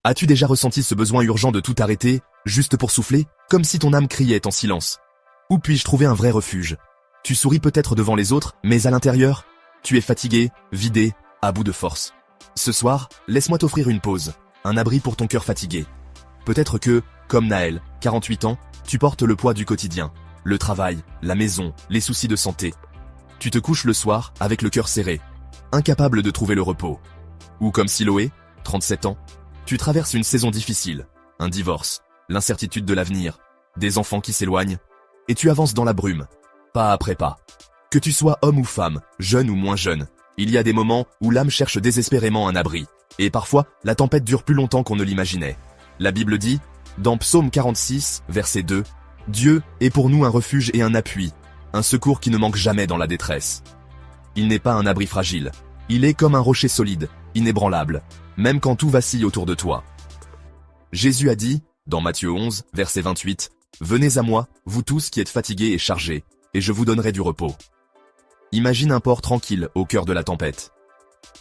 As-tu déjà ressenti ce besoin urgent de tout arrêter, juste pour souffler, comme si ton âme criait en silence? Où puis-je trouver un vrai refuge? Tu souris peut-être devant les autres, mais à l'intérieur, tu es fatigué, vidé, à bout de force. Ce soir, laisse-moi t'offrir une pause, un abri pour ton cœur fatigué. Peut-être que, comme Naël, 48 ans, tu portes le poids du quotidien, le travail, la maison, les soucis de santé. Tu te couches le soir avec le cœur serré, incapable de trouver le repos. Ou comme Siloé, 37 ans, tu traverses une saison difficile, un divorce, l'incertitude de l'avenir, des enfants qui s'éloignent, et tu avances dans la brume, pas après pas. Que tu sois homme ou femme, jeune ou moins jeune, il y a des moments où l'âme cherche désespérément un abri, et parfois, la tempête dure plus longtemps qu'on ne l'imaginait. La Bible dit, dans Psaume 46, verset 2, « Dieu est pour nous un refuge et un appui, un secours qui ne manque jamais dans la détresse. » Il n'est pas un abri fragile, il est comme un rocher solide, inébranlable, même quand tout vacille autour de toi. Jésus a dit, dans Matthieu 11, verset 28, « Venez à moi, vous tous qui êtes fatigués et chargés, et je vous donnerai du repos. » Imagine un port tranquille au cœur de la tempête.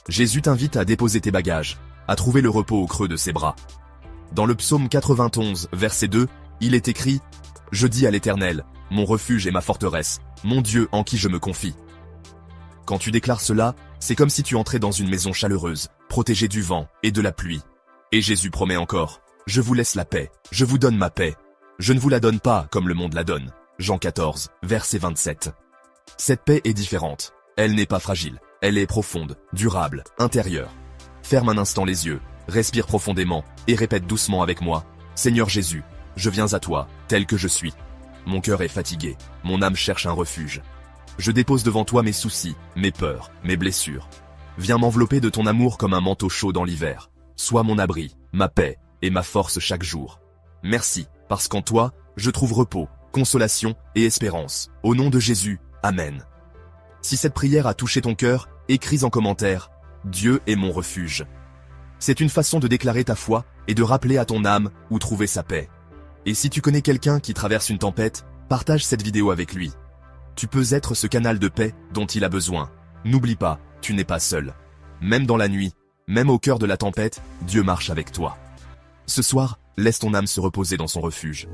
Jésus t'invite à déposer tes bagages, à trouver le repos au creux de ses bras. Dans le psaume 91, verset 2, il est écrit « Je dis à l'Éternel, mon refuge et ma forteresse, mon Dieu en qui je me confie. » Quand tu déclares cela, c'est comme si tu entrais dans une maison chaleureuse, protégée du vent et de la pluie. Et Jésus promet encore « Je vous laisse la paix, je vous donne ma paix. Je ne vous la donne pas comme le monde la donne. » Jean 14, verset 27. Cette paix est différente. Elle n'est pas fragile. Elle est profonde, durable, intérieure. Ferme un instant les yeux, respire profondément et répète doucement avec moi « Seigneur Jésus, je viens à toi, tel que je suis. Mon cœur est fatigué, mon âme cherche un refuge. Je dépose devant toi mes soucis, mes peurs, mes blessures. Viens m'envelopper de ton amour comme un manteau chaud dans l'hiver. Sois mon abri, ma paix et ma force chaque jour. Merci, parce qu'en toi, je trouve repos, consolation et espérance. Au nom de Jésus, Amen. Si cette prière a touché ton cœur, écris en commentaire « Dieu est mon refuge ». C'est une façon de déclarer ta foi et de rappeler à ton âme où trouver sa paix. Et si tu connais quelqu'un qui traverse une tempête, partage cette vidéo avec lui. Tu peux être ce canal de paix dont il a besoin. N'oublie pas, tu n'es pas seul. Même dans la nuit, même au cœur de la tempête, Dieu marche avec toi. Ce soir, laisse ton âme se reposer dans son refuge.